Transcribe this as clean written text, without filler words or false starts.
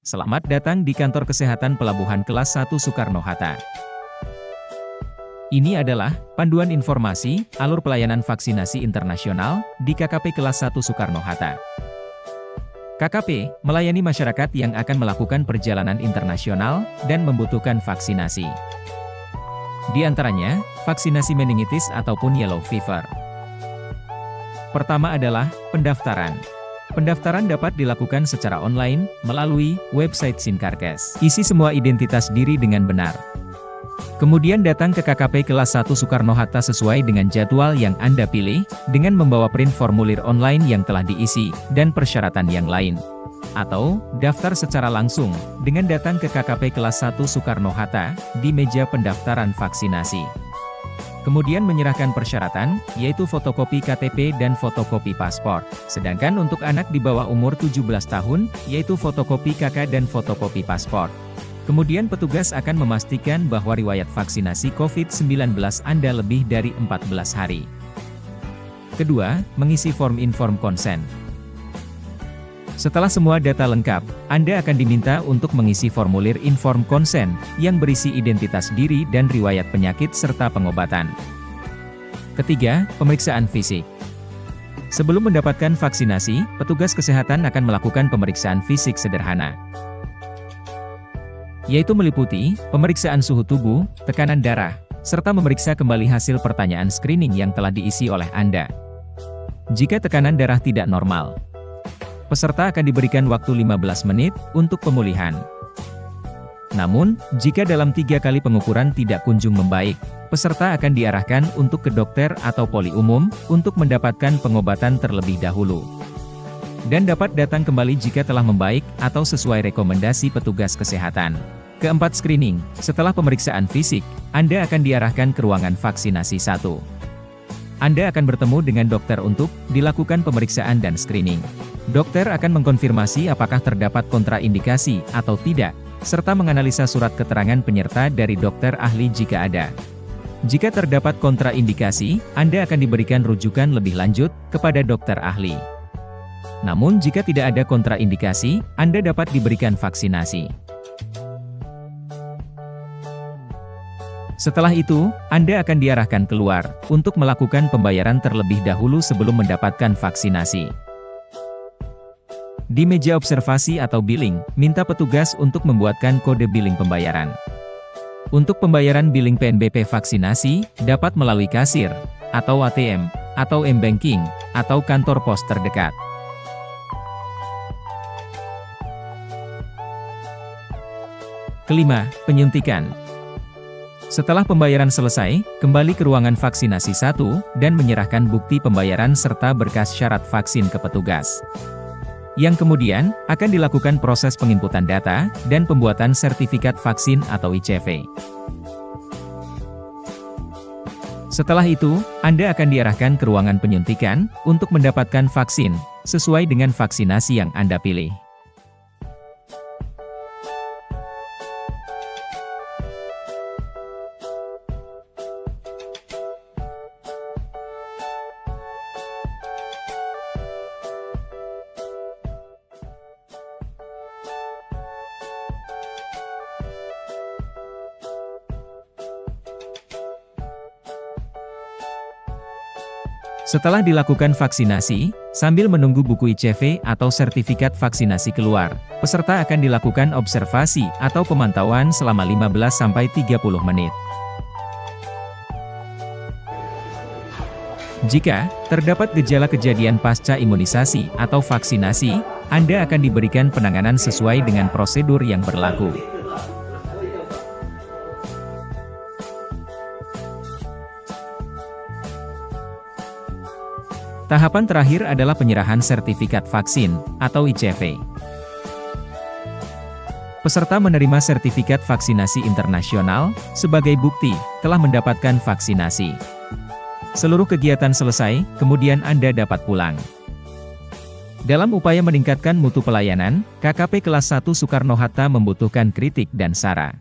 Selamat datang di kantor kesehatan Pelabuhan kelas 1 Soekarno-Hatta. Ini adalah panduan informasi alur pelayanan vaksinasi internasional di KKP kelas 1 Soekarno-Hatta. KKP melayani masyarakat yang akan melakukan perjalanan internasional dan membutuhkan vaksinasi. Di antaranya, vaksinasi meningitis ataupun yellow fever. Pertama adalah pendaftaran. Pendaftaran dapat dilakukan secara online, melalui website Sinkarkes. Isi semua identitas diri dengan benar. Kemudian datang ke KKP kelas 1 Soekarno-Hatta sesuai dengan jadwal yang Anda pilih, dengan membawa print formulir online yang telah diisi, dan persyaratan yang lain. Atau, daftar secara langsung, dengan datang ke KKP kelas 1 Soekarno-Hatta, di meja pendaftaran vaksinasi. Kemudian menyerahkan persyaratan, yaitu fotokopi KTP dan fotokopi paspor. Sedangkan untuk anak di bawah umur 17 tahun, yaitu fotokopi KK dan fotokopi paspor. Kemudian petugas akan memastikan bahwa riwayat vaksinasi COVID-19 Anda lebih dari 14 hari. Kedua, mengisi form inform consent. Setelah semua data lengkap, Anda akan diminta untuk mengisi formulir inform consent, yang berisi identitas diri dan riwayat penyakit serta pengobatan. Ketiga, pemeriksaan fisik. Sebelum mendapatkan vaksinasi, petugas kesehatan akan melakukan pemeriksaan fisik sederhana. Yaitu meliputi, pemeriksaan suhu tubuh, tekanan darah, serta memeriksa kembali hasil pertanyaan screening yang telah diisi oleh Anda. Jika tekanan darah tidak normal, peserta akan diberikan waktu 15 menit untuk pemulihan. Namun, jika dalam 3 kali pengukuran tidak kunjung membaik, peserta akan diarahkan untuk ke dokter atau poli umum, untuk mendapatkan pengobatan terlebih dahulu. Dan dapat datang kembali jika telah membaik, atau sesuai rekomendasi petugas kesehatan. Keempat, screening. Setelah pemeriksaan fisik, Anda akan diarahkan ke ruangan vaksinasi 1. Anda akan bertemu dengan dokter untuk dilakukan pemeriksaan dan screening. Dokter akan mengkonfirmasi apakah terdapat kontraindikasi atau tidak, serta menganalisa surat keterangan penyerta dari dokter ahli jika ada. Jika terdapat kontraindikasi, Anda akan diberikan rujukan lebih lanjut kepada dokter ahli. Namun jika tidak ada kontraindikasi, Anda dapat diberikan vaksinasi. Setelah itu, Anda akan diarahkan keluar untuk melakukan pembayaran terlebih dahulu sebelum mendapatkan vaksinasi. Di meja observasi atau billing, minta petugas untuk membuatkan kode billing pembayaran. Untuk pembayaran billing PNBP vaksinasi, dapat melalui kasir, atau ATM, atau m-banking, atau kantor pos terdekat. Kelima, penyuntikan. Setelah pembayaran selesai, kembali ke ruangan vaksinasi 1, dan menyerahkan bukti pembayaran serta berkas syarat vaksin ke petugas. Yang kemudian, akan dilakukan proses penginputan data, dan pembuatan sertifikat vaksin atau ICV. Setelah itu, Anda akan diarahkan ke ruangan penyuntikan, untuk mendapatkan vaksin, sesuai dengan vaksinasi yang Anda pilih. Setelah dilakukan vaksinasi, sambil menunggu buku ICV atau sertifikat vaksinasi keluar, peserta akan dilakukan observasi atau pemantauan selama 15-30 menit. Jika terdapat gejala kejadian pasca imunisasi atau vaksinasi, Anda akan diberikan penanganan sesuai dengan prosedur yang berlaku. Tahapan terakhir adalah penyerahan sertifikat vaksin, atau ICV. Peserta menerima sertifikat vaksinasi internasional, sebagai bukti, telah mendapatkan vaksinasi. Seluruh kegiatan selesai, kemudian Anda dapat pulang. Dalam upaya meningkatkan mutu pelayanan, KKP kelas 1 Soekarno-Hatta membutuhkan kritik dan saran.